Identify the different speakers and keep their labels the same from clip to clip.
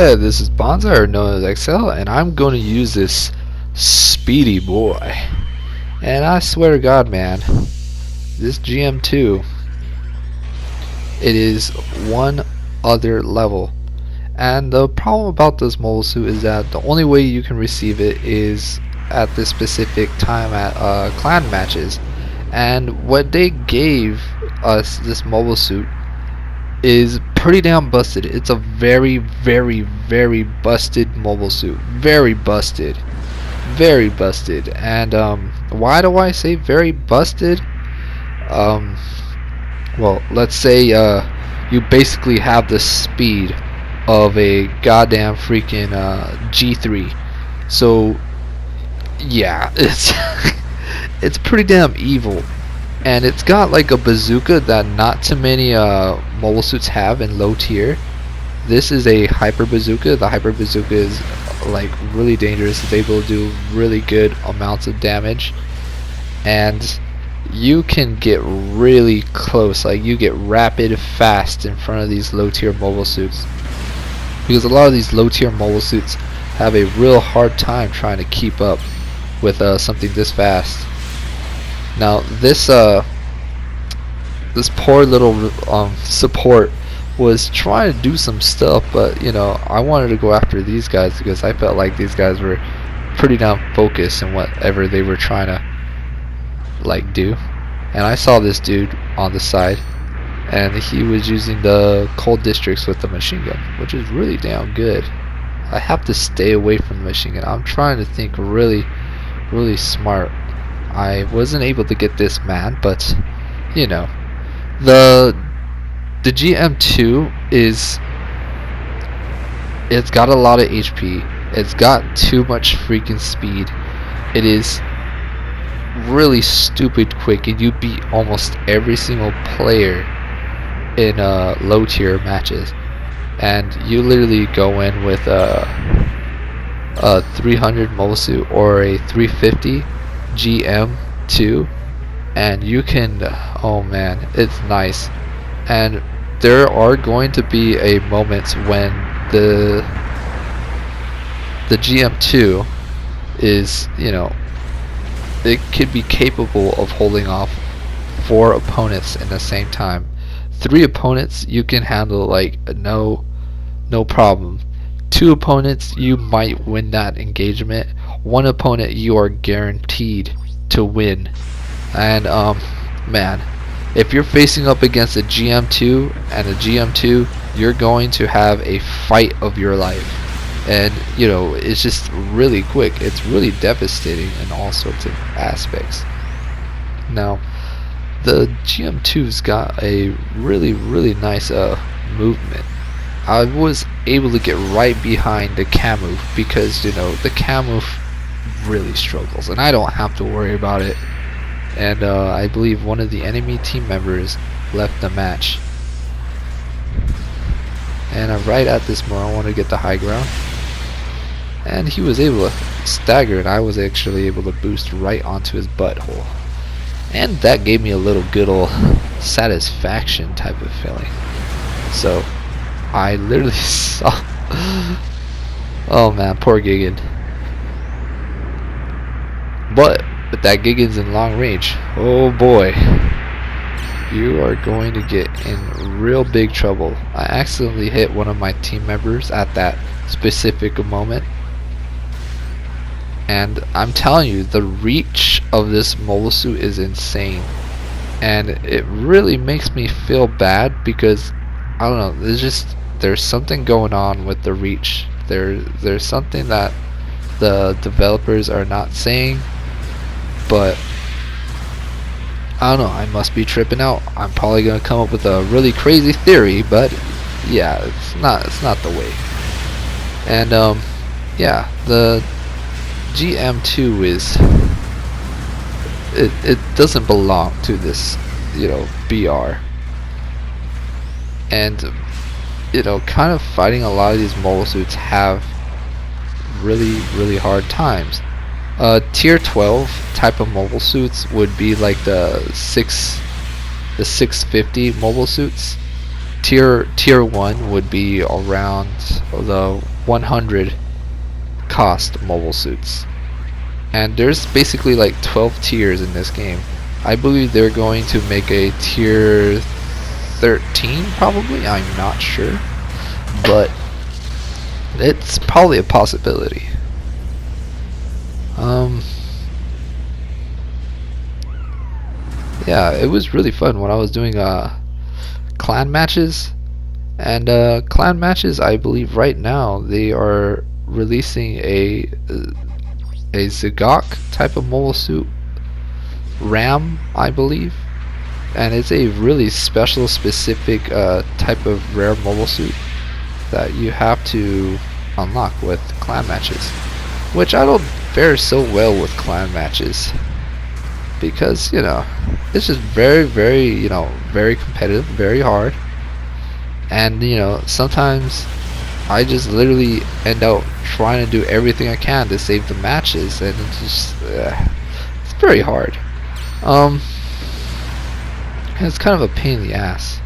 Speaker 1: Hey, this is Bonza, or known as XL, and I'm going to use this speedy boy. And I swear to God, man, this GM2, it is one other level. And the problem about this mobile suit is that the only way you can receive it is at this specific time at clan matches. And what they gave us, this mobile suit, is pretty damn busted. It's a very, very, very busted mobile suit. Very busted. Very busted. And why do I say very busted? Well, let's say you basically have the speed of a goddamn freaking G3. So yeah, it's it's pretty damn evil. And it's got like a bazooka that not too many mobile suits have in low tier. This is a hyper bazooka. The hyper bazooka is like really dangerous. It's able to do really good amounts of damage, and you can get really close. Like you get rapid fast in front of these low tier mobile suits, because a lot of these low tier mobile suits have a real hard time trying to keep up with something this fast. Now this poor little support was trying to do some stuff, but you know, I wanted to go after these guys because I felt like these guys were pretty damn focused in whatever they were trying to like do. And I saw this dude on the side, and he was using the cold districts with the machine gun, which is really damn good. I have to stay away from the machine gun. I'm trying to think really smart. I wasn't able to get this man, but you know, the GM2 it's got a lot of HP. It's got too much freaking speed. It is really stupid quick, and you beat almost every single player in low tier matches. And you literally go in with a 300 mobile suit or a 350 GM2, and you can, oh man, it's nice. And there are going to be a moments when the GM2 is, you know, it could be capable of holding off 4 opponents in the same time. 3 opponents you can handle like no problem. 2 opponents you might win that engagement. 1 opponent you are guaranteed to win. And man, if you're facing up against a GM2 and a GM2, you're going to have a fight of your life. And you know, it's just really quick. It's really devastating in all sorts of aspects. Now, the GM2's got a really nice movement. I was able to get right behind the Camu because, you know, the Camu really struggles, and I don't have to worry about it. And I believe one of the enemy team members left the match. And right at this moment, I want to get the high ground. And he was able to stagger, and I was actually able to boost right onto his butthole. And that gave me a little good old satisfaction type of feeling. So I literally saw oh man, poor Gigan. But with that Gigan's in long range, oh boy, you are going to get in real big trouble. I accidentally hit one of my team members at that specific moment, and I'm telling you, the reach of this mobile suit is insane, and it really makes me feel bad because I don't know, there's something going on with the reach. There's something that the developers are not saying, but I don't know, I must be tripping out. I'm probably gonna come up with a really crazy theory, but yeah, it's not the way. And yeah, the GM2 is it doesn't belong to this, you know, BR. And you know, kind of fighting a lot of these mobile suits have really hard times. Tier 12 type of mobile suits would be like the 650 mobile suits. tier 1 would be around the 100 cost mobile suits. And there's basically like 12 tiers in this game. I believe they're going to make a tier 13 probably, I'm not sure, but it's probably a possibility. Yeah, it was really fun when I was doing clan matches. And clan matches, I believe right now they are releasing a Zigok type of mobile suit, Ram, I believe, and it's a really special, specific type of rare mobile suit that you have to unlock with clan matches, which I don't fare so well with clan matches because, you know, it's just very, very, you know, very competitive, very hard, and, you know, sometimes I just literally end up trying to do everything I can to save the matches, and it's just it's very hard. And it's kind of a pain in the ass.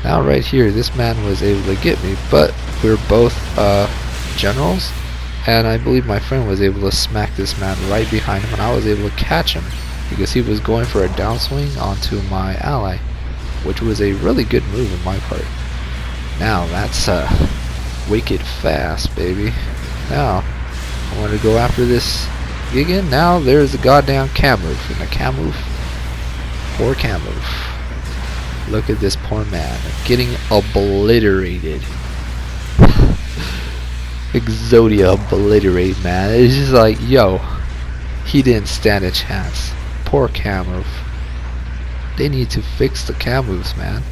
Speaker 1: Now right here, this man was able to get me, but we're both generals, and I believe my friend was able to smack this man right behind him, and I was able to catch him because he was going for a downswing onto my ally, which was a really good move on my part. Now that's wicked fast, baby. Now I want to go after this Gigan. Now there's a goddamn Camoof, and the Camoof, poor Camoof. Look at this poor man getting obliterated. Exodia obliterated, man. It's just like, yo, he didn't stand a chance. Poor Camoof. They need to fix the Camoofs, man.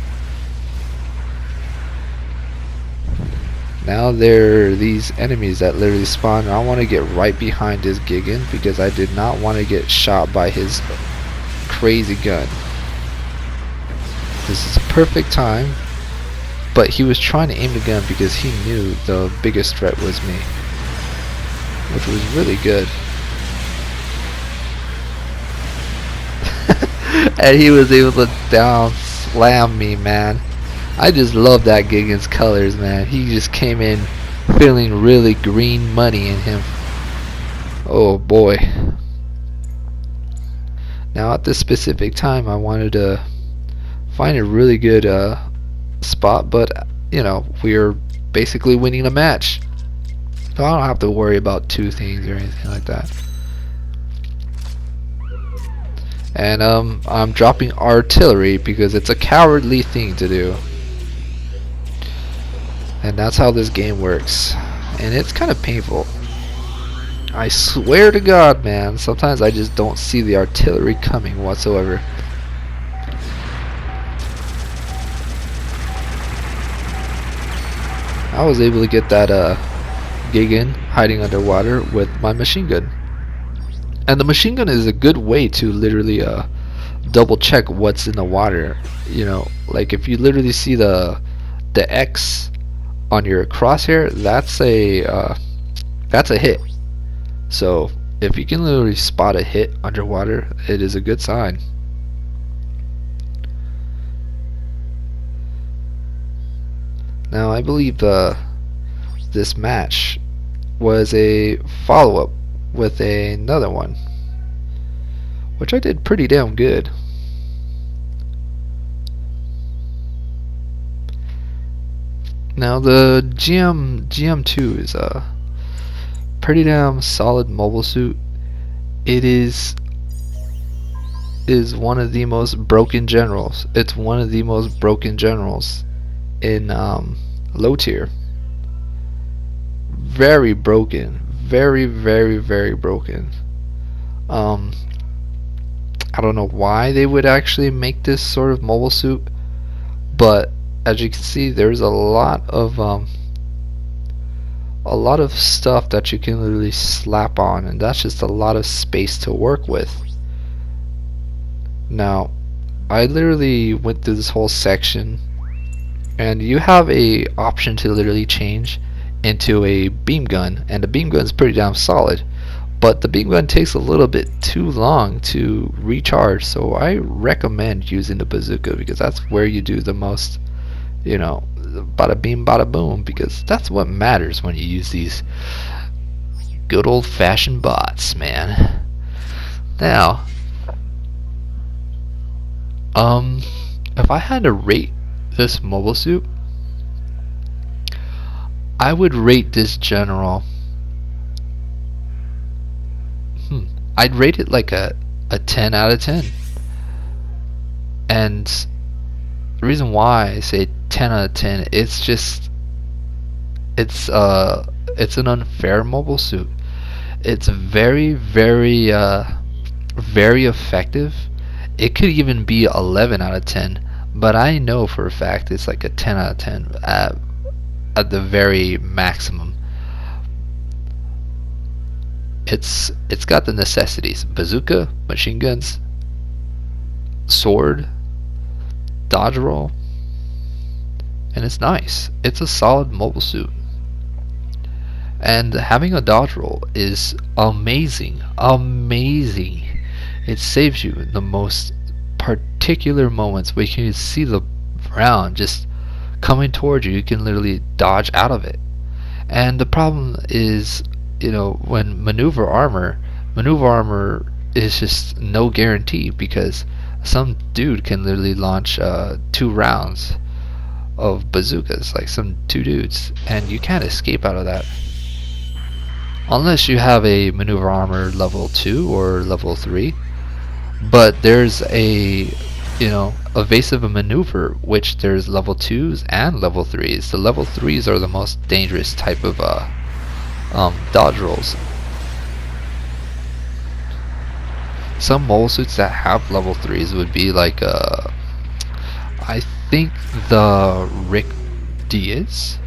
Speaker 1: Now there are these enemies that literally spawn. I want to get right behind this Gigan because I did not want to get shot by his crazy gun. This is a perfect time, but he was trying to aim the gun because he knew the biggest threat was me, which was really good. And he was able to down slam me, man. I just love that Gigan's colors, man. He just came in feeling really green money in him. Oh boy. Now at this specific time I wanted to find a really good spot, but you know, we're basically winning the match, so I don't have to worry about two things or anything like that. And I'm dropping artillery because it's a cowardly thing to do, and that's how this game works, and it's kind of painful. I swear to God, man, sometimes I just don't see the artillery coming whatsoever. I was able to get that Gigan hiding underwater with my machine gun. And the machine gun is a good way to literally double check what's in the water. You know, like if you literally see the X on your crosshair, that's a hit. So if you can literally spot a hit underwater, it is a good sign. Now I believe this match was a follow-up with another one, which I did pretty damn good. Now the GM2 is a pretty damn solid mobile suit. It is one of the most broken generals. It's one of the most broken generals in low tier. Very broken, very broken. I don't know why they would actually make this sort of mobile suit, but as you can see, there's a lot of stuff that you can literally slap on, and that's just a lot of space to work with. Now I literally went through this whole section, and you have a option to literally change into a beam gun, and the beam gun is pretty damn solid, but the big gun takes a little bit too long to recharge, so I recommend using the bazooka, because that's where you do the most, bada beam bada boom, because that's what matters when you use these good old-fashioned bots, man. Now, if I had to rate this mobile suit, I would rate this general. I'd rate it like a 10 out of 10. And the reason why I say 10 out of 10, it's an unfair mobile suit. It's very, very, very effective. It could even be 11 out of 10, but I know for a fact it's like a 10 out of 10 at the very maximum. It's got the necessities: bazooka, machine guns, sword, dodge roll, and it's nice. It's a solid mobile suit. And having a dodge roll is amazing. Amazing. It saves you in the most particular moments where you can see the round just coming towards you. You can literally dodge out of it. And the problem is, when maneuver armor is just no guarantee, because some dude can literally launch 2 rounds of bazookas, like some 2 dudes, and you can't escape out of that unless you have a maneuver armor level 2 or level 3. But there's a evasive maneuver, which there's level 2s and level 3s. The level 3s are the most dangerous type of dodge rolls. Some mobile suits that have level 3s would be like I think the Rick Diaz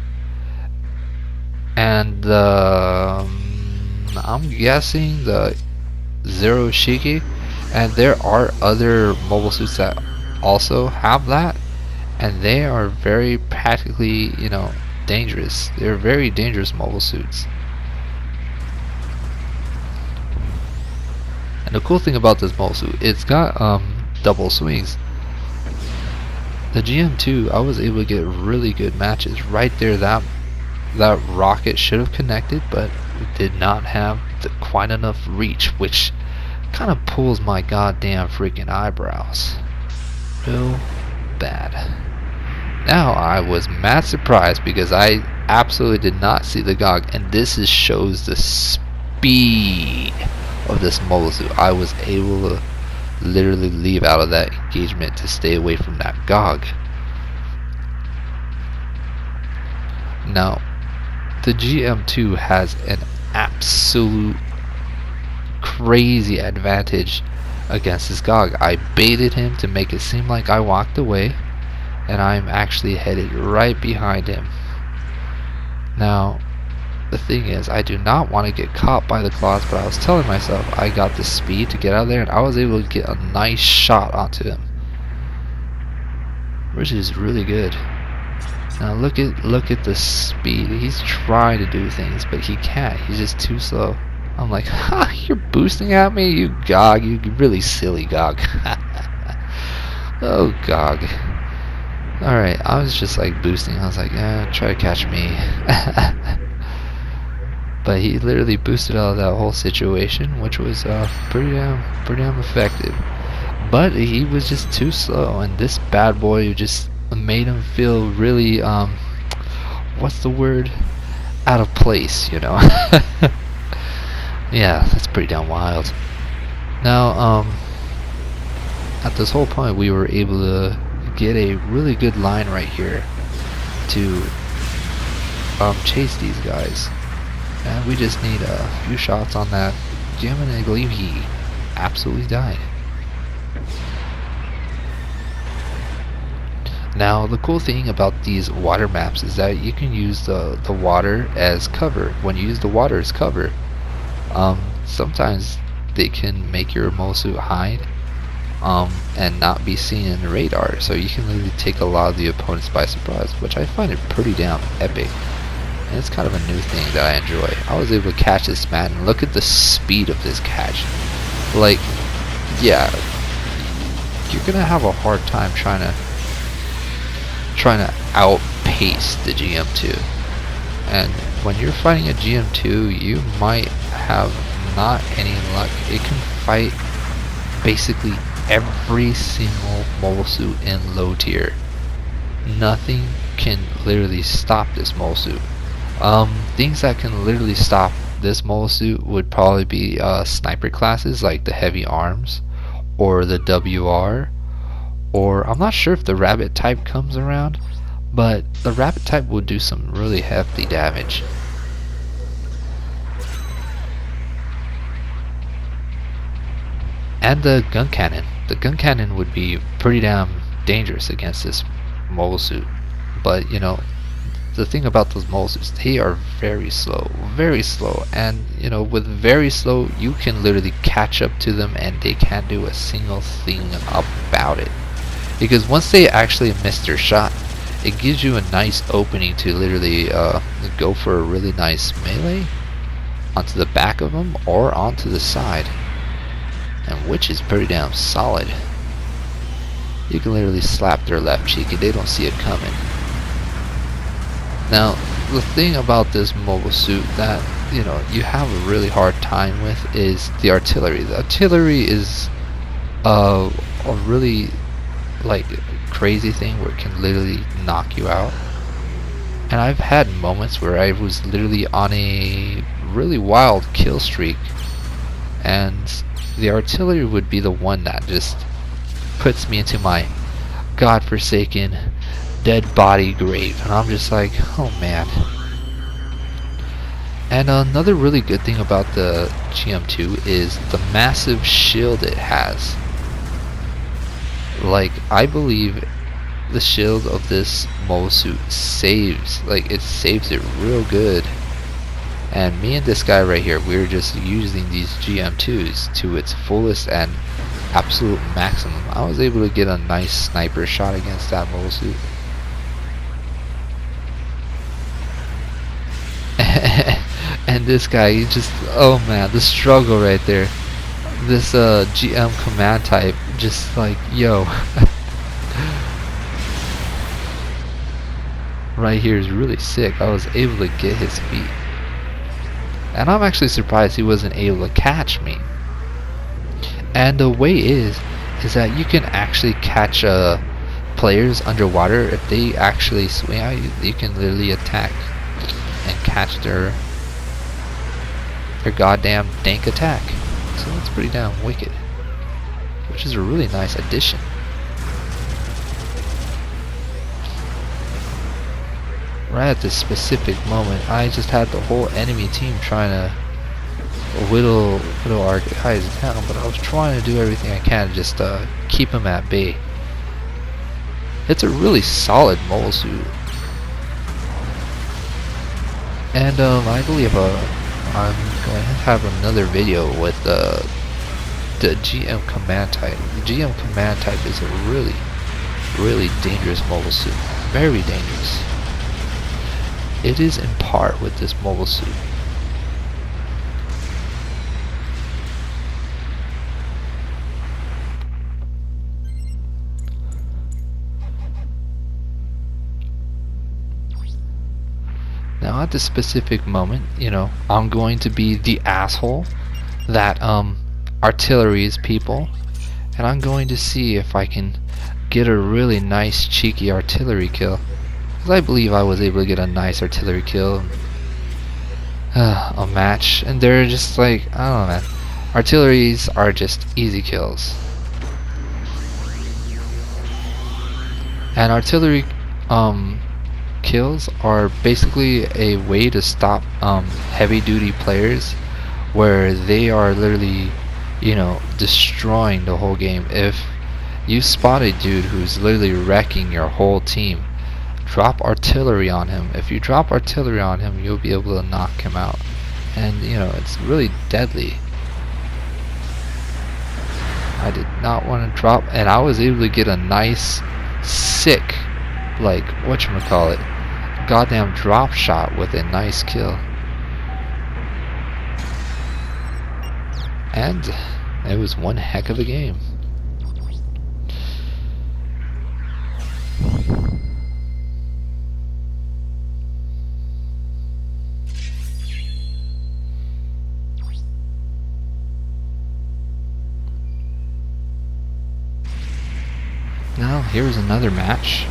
Speaker 1: and I'm guessing the Zero Shiki, and there are other mobile suits that also have that, and they are very practically dangerous. They're very dangerous mobile suits. And the cool thing about this mobile suit, it's got double swings. The GM2, I was able to get really good matches right there. That rocket should have connected, but it did not have quite enough reach, which kind of pulls my goddamn freaking eyebrows. So bad. Now I was mad surprised because I absolutely did not see the GOG, and this shows the speed of this mobile suit. I was able to literally leave out of that engagement to stay away from that GOG. Now, the GM2 has an absolute crazy advantage against this GOG. I baited him to make it seem like I walked away, and I'm actually headed right behind him. Now, the thing is, I do not want to get caught by the claws, but I was telling myself I got the speed to get out of there, and I was able to get a nice shot onto him, which is really good. Now look at the speed. He's trying to do things, but he can't. He's just too slow. I'm like, ha! You're boosting at me, you GOG. You really silly GOG. Oh GOG. Alright, I was just like boosting. I was like, try to catch me. But he literally boosted out of that whole situation, which was pretty damn effective. But he was just too slow, and this bad boy just made him feel really what's the word? Out of place, Yeah, that's pretty damn wild. Now, at this whole point, we were able to get a really good line right here to chase these guys, and we just need a few shots on that gem, and I believe he absolutely died. Now, the cool thing about these water maps is that you can use the water as cover. When you use the water as cover, sometimes they can make your mobile suit hide and not be seen in the radar, so you can literally take a lot of the opponents by surprise, which I find it pretty damn epic. And it's kind of a new thing that I enjoy. I was able to catch this man, and look at the speed of this catch. Like, yeah, you're gonna have a hard time trying to outpace the GM2. And when you're fighting a GM2, you might have not any luck. It can fight basically every single mobile suit in low tier. Nothing can literally stop this mobile suit. Things that can literally stop this mobile suit would probably be sniper classes like the heavy arms or the WR, or I'm not sure if the rabbit type comes around, but the rabbit type will do some really hefty damage. And the gun cannon. The gun cannon would be pretty damn dangerous against this mobile suit. But you know, the thing about those mobile suits, they are very slow, and you know, with very slow, you can literally catch up to them and they can't do a single thing about it. Because once they actually miss their shot, it gives you a nice opening to literally go for a really nice melee onto the back of them or onto the side, and which is pretty damn solid. You can literally slap their left cheek and they don't see it coming. Now, the thing about this mobile suit that, you know, you have a really hard time with is the artillery. The artillery is a really like crazy thing where it can literally knock you out. And I've had moments where I was literally on a really wild kill streak, and the artillery would be the one that just puts me into my godforsaken dead body grave, and I'm just like, oh man. And another really good thing about the GM2 is the massive shield it has. Like, I believe the shield of this mobile suit saves it real good. And me and this guy right here, we're just using these GM2s to its fullest and absolute maximum. I was able to get a nice sniper shot against that mobile suit. And this guy, he just, oh man, the struggle right there. This GM command type, just like, yo. Right here is really sick. I was able to get his feet. And I'm actually surprised he wasn't able to catch me. And the way is that you can actually catch players underwater. If they actually swing out, you can literally attack and catch their goddamn dank attack. So that's pretty damn wicked, which is a really nice addition. Right at this specific moment, I just had the whole enemy team trying to whittle our guys down, but I was trying to do everything I can to just keep him at bay. It's a really solid mobile suit. And I believe I'm going to have another video with the GM command type. The GM command type is a really dangerous mobile suit. Very dangerous. It is in par with this mobile suit. Now at this specific moment, you know, I'm going to be the asshole that artilleries people, and I'm going to see if I can get a really nice cheeky artillery kill. Because I believe I was able to get a nice artillery kill, a match, and they're just like, I don't know, man. Artilleries are just easy kills. And artillery kills are basically a way to stop heavy duty players, where they are literally, you know, destroying the whole game. If you spot a dude who's literally wrecking your whole team, drop artillery on him. If you drop artillery on him, you'll be able to knock him out, and you know, it's really deadly. I did not want to drop, and I was able to get a nice sick, like, whatchamacallit, goddamn drop shot with a nice kill. And it was one heck of a game. Now here's another match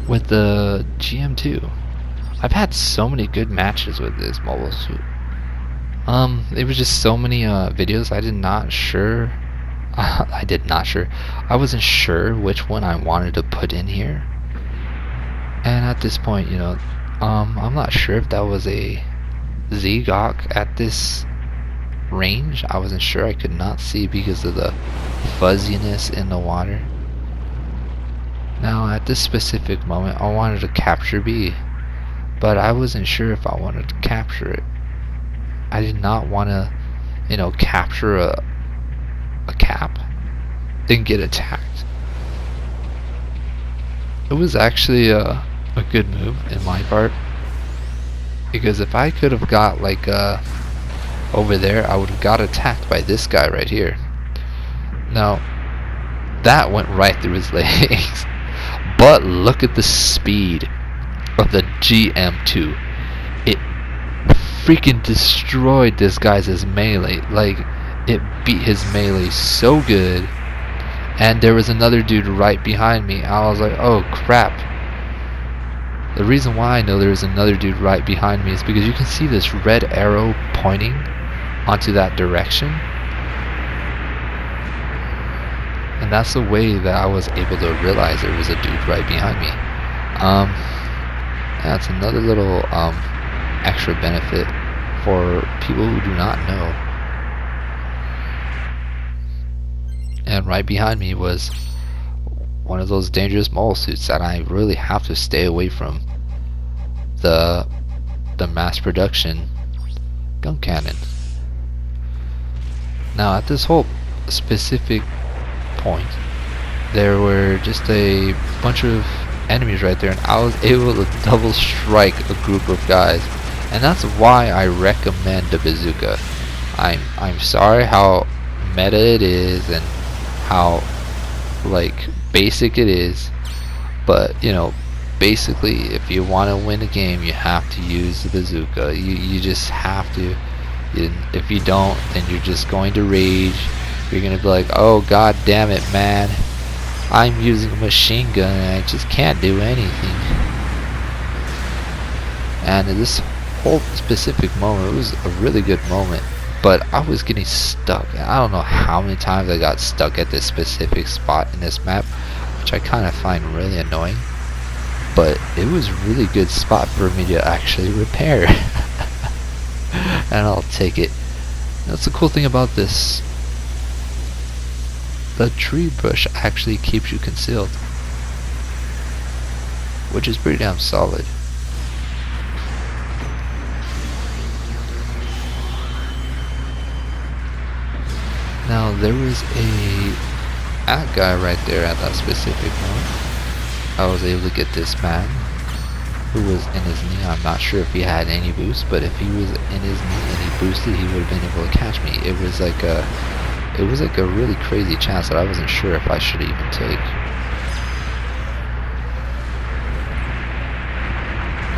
Speaker 1: with the GM2. I've had so many good matches with this mobile suit. It was just so many videos. I wasn't sure which one I wanted to put in here. And at this point, I'm not sure if that was a Z-Gok at this range. I wasn't sure. I could not see because of the fuzziness in the water. Now at this specific moment I wanted to capture B, but I wasn't sure if I wanted to capture it. I did not want to, capture a cap then get attacked. It was actually a good move in my part, because if I could have got like over there, I would have got attacked by this guy right here. Now that went right through his legs. But look at the speed of the GM2. It freaking destroyed this guy's melee. Like, it beat his melee so good. And there was another dude right behind me. I was like, oh crap. The reason why I know there was another dude right behind me is because you can see this red arrow pointing onto that direction. And that's the way that I was able to realize there was a dude right behind me. That's another little extra benefit for people who do not know. And right behind me was one of those dangerous mole suits that I really have to stay away from. The mass production gun cannon. Now at this whole specific point, there were just a bunch of enemies right there, and I was able to double strike a group of guys, and that's why I recommend the bazooka. I'm sorry how meta it is and how like basic it is, but basically if you want to win a game you have to use the bazooka. You just have to. If you don't, then you're just going to rage. You're gonna be like, oh god damn it, man, I'm using a machine gun and I just can't do anything. And in this whole specific moment, it was a really good moment, but I was getting stuck. I don't know how many times I got stuck at this specific spot in this map, which I kind of find really annoying, but it was a really good spot for me to actually repair. And I'll take it. That's the cool thing about this. The tree bush actually keeps you concealed, which is pretty damn solid. Now there was a ad guy right there at that specific moment. I was able to get this man who was in his knee. I'm not sure if he had any boost, but if he was in his knee and he boosted, he would have been able to catch me. It was like a really crazy chance that I wasn't sure if I should even take.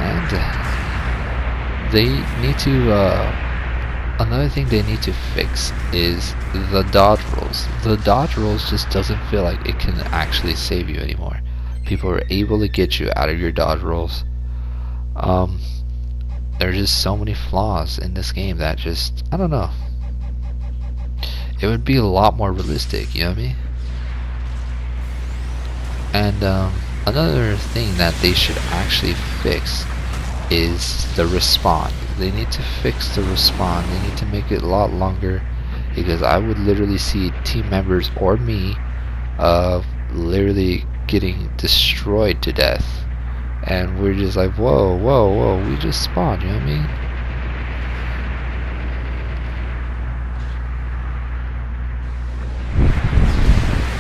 Speaker 1: And they need to another thing they need to fix is the dodge rolls. The dodge rolls just doesn't feel like it can actually save you anymore. People are able to get you out of your dodge rolls. There's just so many flaws in this game that just, I don't know. It would be a lot more realistic, you know what I mean? And another thing that they should actually fix is the respawn. They need to fix the respawn. They need to make it a lot longer, because I would literally see team members or me literally getting destroyed to death, and we're just like, whoa, whoa, whoa, we just spawned, you know what I mean?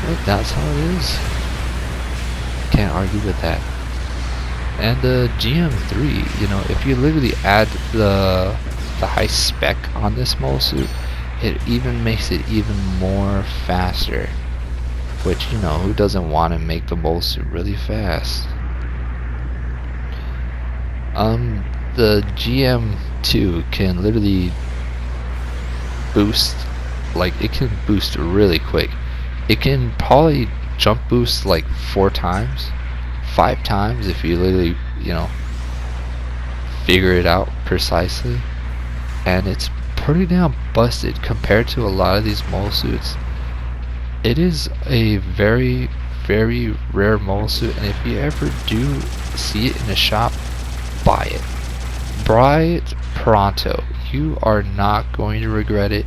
Speaker 1: But that's how it is. Can't argue with that. And the GM3, you know, if you literally add the high spec on this mole suit, it even makes it even more faster. Which, you know, who doesn't want to make the mole suit really fast? The GM2 can literally boost, like, it can boost really quick. It can probably jump boost like 4 times, 5 times if you literally, you know, figure it out precisely. And it's pretty damn busted compared to a lot of these mole suits. It is a very, very rare mole suit, and if you ever do see it in a shop, buy it. Buy it pronto. You are not going to regret it.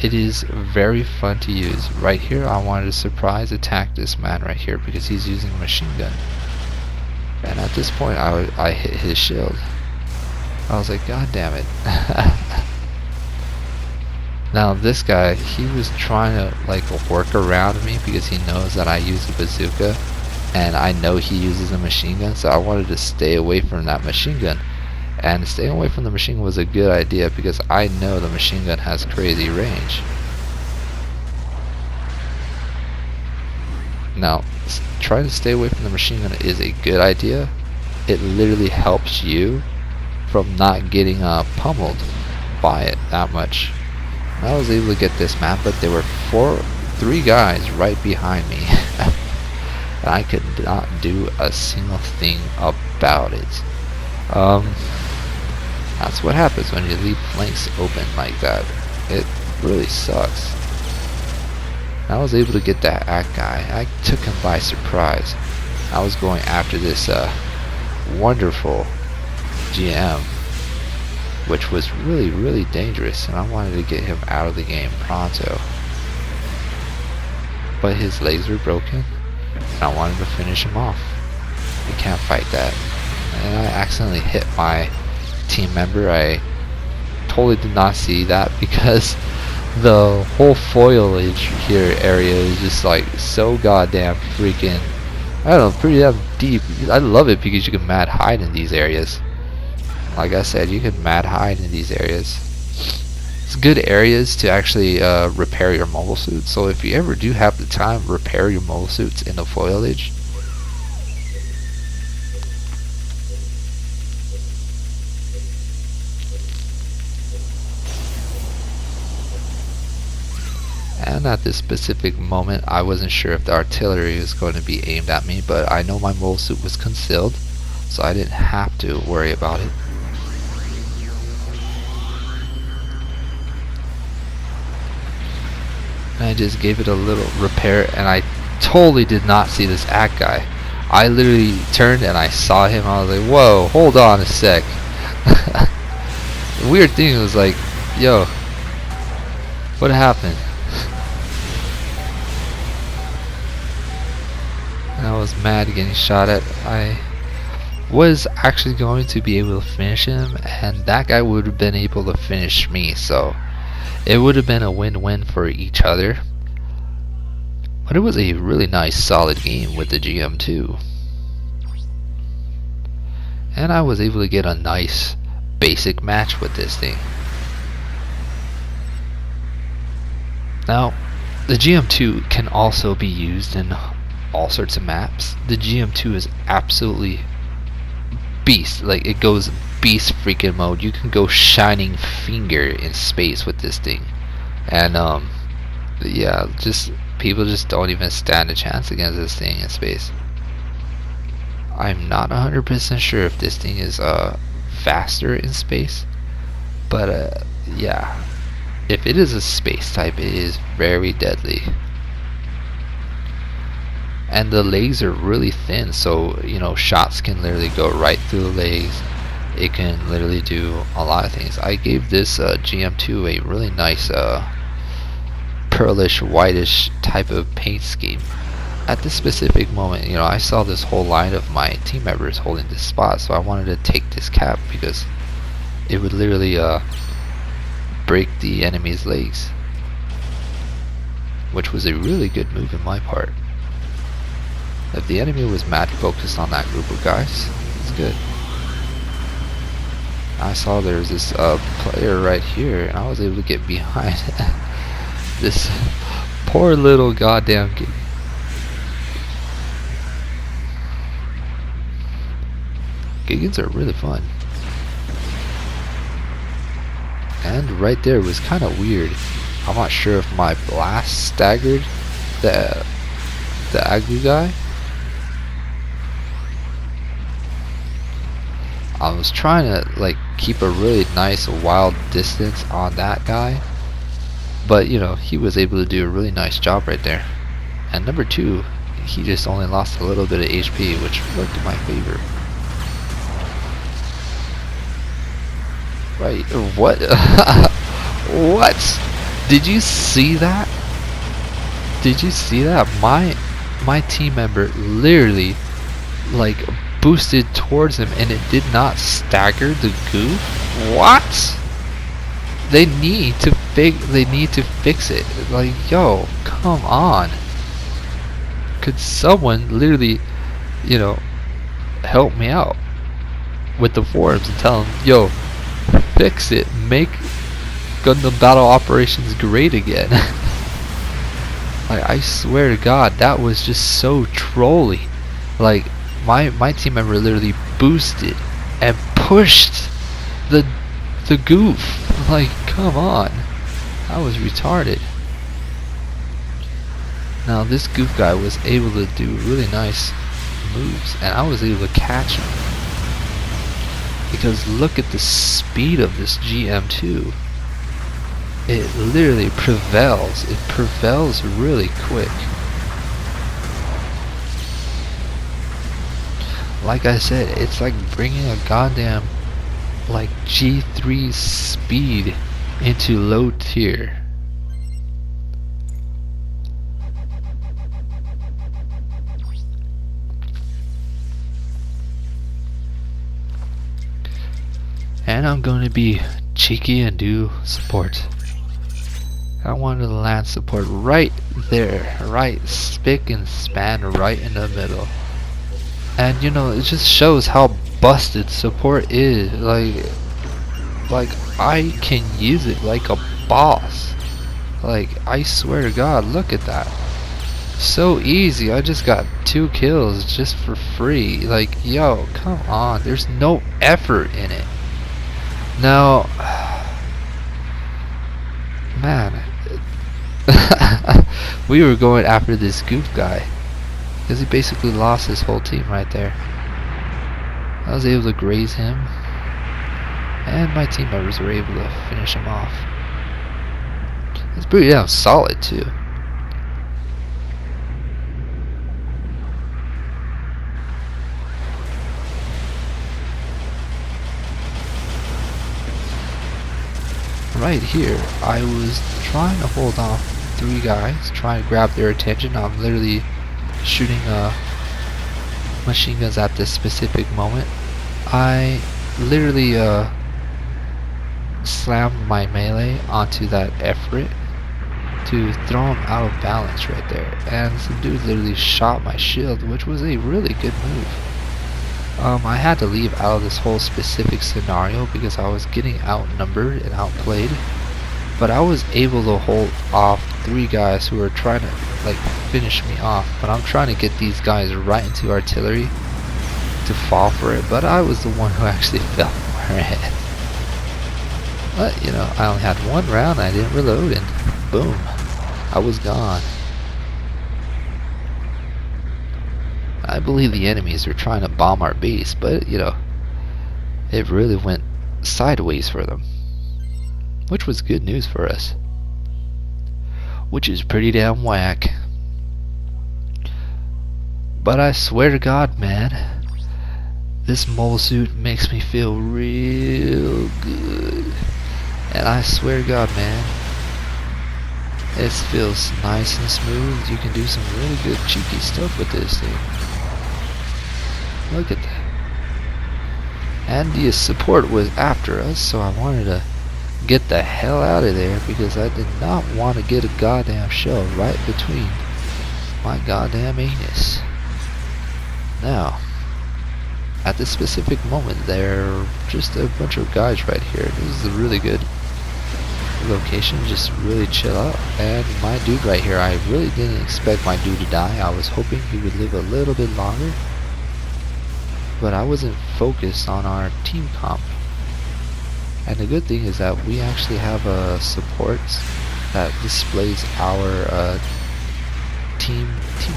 Speaker 1: It is very fun to use. Right here, I wanted to surprise attack this man right here because he's using a machine gun. And at this point, I hit his shield. I was like, God damn it. Now this guy, he was trying to like work around me because he knows that I use a bazooka, and I know he uses a machine gun, so I wanted to stay away from that machine gun. And staying away from the machine gun was a good idea because I know the machine gun has crazy range. Now, trying to stay away from the machine gun is a good idea. It literally helps you from not getting pummeled by it that much. I was able to get this map, but there were 3 guys right behind me. And I could not do a single thing about it. That's what happens when you leave flanks open like that. It really sucks. I was able to get that guy. I took him by surprise. I was going after this wonderful GM, which was really, really dangerous, and I wanted to get him out of the game pronto. But his legs were broken, and I wanted to finish him off. You can't fight that. And I accidentally hit my team member. I totally did not see that because the whole foliage here area is just like so goddamn freaking, I don't know, pretty damn deep. I love it because you can mad hide in these areas. Like I said, you can mad hide in these areas. It's good areas to actually repair your mobile suits. So if you ever do have the time, repair your mobile suits in the foliage. And at this specific moment, I wasn't sure if the artillery was going to be aimed at me, but I know my mobile suit was concealed, so I didn't have to worry about it. And I just gave it a little repair, and I totally did not see this act guy. I literally turned and I saw him. I was like, whoa, hold on a sec. The weird thing was like, yo, what happened? And I was mad getting shot at. I was actually going to be able to finish him, and that guy would have been able to finish me, so it would have been a win-win for each other. But it was a really nice solid game with the GM2. And I was able to get a nice basic match with this thing. Now, the GM2 can also be used in all sorts of maps. The GM2 is absolutely beast. Like, it goes beast freaking mode. You can go shining finger in space with this thing. And yeah, just people just don't even stand a chance against this thing in space. I'm not 100% sure if this thing is faster in space, but yeah, if it is a space type, it is very deadly. And the legs are really thin, so you know, shots can literally go right through the legs. It can literally do a lot of things. I gave this GM2 a really nice pearlish whitish type of paint scheme. At this specific moment, you know, I saw this whole line of my team members holding this spot, so I wanted to take this cap because it would literally break the enemy's legs, which was a really good move in my part. If the enemy was mad focused on that group of guys, That's good. I saw there's this player right here, and I was able to get behind this poor little goddamn kid. Giggins are really fun. And right there was kind of weird. I'm not sure if my blast staggered the Agu guy. I was trying to like keep a really nice wild distance on that guy, but you know, he was able to do a really nice job right there. And number two, he just only lost a little bit of HP, which worked in my favor. Right, what? What? Did you see that? Did you see that? My team member literally like boosted towards him and it did not stagger the goof? What? They need to fix it. Like, yo, come on. Could someone literally, you know, help me out with the forums and tell them, yo, fix it, make Gundam Battle Operations great again. Like, I swear to God, that was just so trolly. Like, my team member literally boosted and pushed the goof. Like, come on, that was retarded. Now this goof guy was able to do really nice moves, and I was able to catch him. Because look at the speed of this GM2. It literally prevails. It prevails really quick. Like I said, it's like bringing a goddamn like G3 speed into low tier. And I'm going to be cheeky and do support. I wanted to land support right there, right spick and span right in the middle. And you know, it just shows how busted support is. Like I can use it like a boss. Like, I swear to God, look at that. So easy. I just got 2 kills just for free. Like, yo, come on. There's no effort in it. Now, man, we were going after this goof guy because he basically lost his whole team right there. I was able to graze him, and my team members were able to finish him off. It's pretty damn solid too. Right here, I was trying to hold off 3 guys, trying to grab their attention. I'm literally shooting machine guns at this specific moment. I literally slammed my melee onto that Efrit to throw him out of balance right there, and some dude literally shot my shield, which was a really good move. I had to leave out of this whole specific scenario because I was getting outnumbered and outplayed, but I was able to hold off 3 guys who were trying to like finish me off. But I'm trying to get these guys right into artillery to fall for it, but I was the one who actually fell for it. But you know, I only had 1 round, I didn't reload, and boom, I was gone. I believe the enemies are trying to bomb our base, but you know, it really went sideways for them, which was good news for us, which is pretty damn whack. But I swear to God, man, this mole suit makes me feel real good. And I swear to God, man, it feels nice and smooth. You can do some really good cheeky stuff with this thing. Look at that. And the support was after us, so I wanted to get the hell out of there because I did not want to get a goddamn shell right between my goddamn anus. Now, at this specific moment, they're just a bunch of guys right here. This is a really good location, just really chill out. And my dude right here, I really didn't expect my dude to die. I was hoping he would live a little bit longer, but I wasn't focused on our team comp. And the good thing is that we actually have a support that displays our team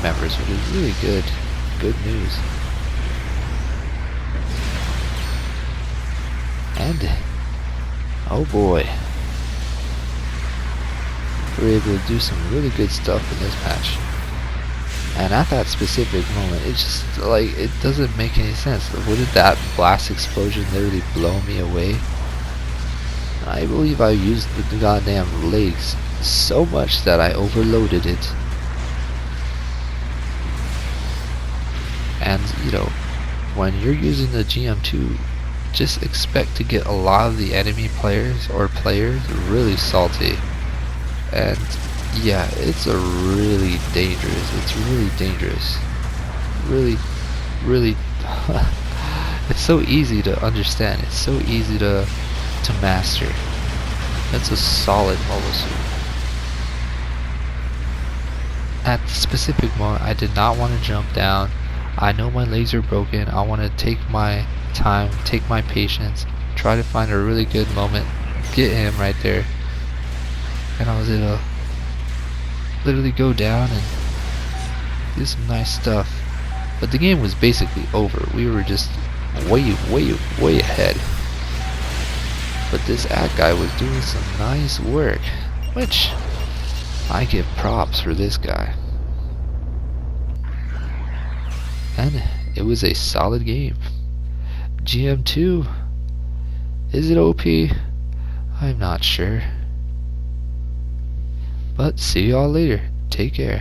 Speaker 1: members, which is really good news. And oh boy, we were able to do some really good stuff in this match. And at that specific moment, it just like, it doesn't make any sense. Wouldn't that blast explosion literally blow me away? I believe I used the goddamn legs so much that I overloaded it. And you know, when you're using the GM2, just expect to get a lot of the enemy players really salty. And yeah, it's really dangerous. Really it's so easy to understand, it's so easy to master. That's a solid mobile suit. At the specific moment, I did not want to jump down. I know my legs are broken. I want to take my time, take my patience, try to find a really good moment, get him right there, and I was able to literally go down and do some nice stuff. But the game was basically over. We were just way ahead. But this ad guy was doing some nice work, which I give props for this guy. And it was a solid game. GM2, is it OP? I'm not sure. But see y'all later. Take care.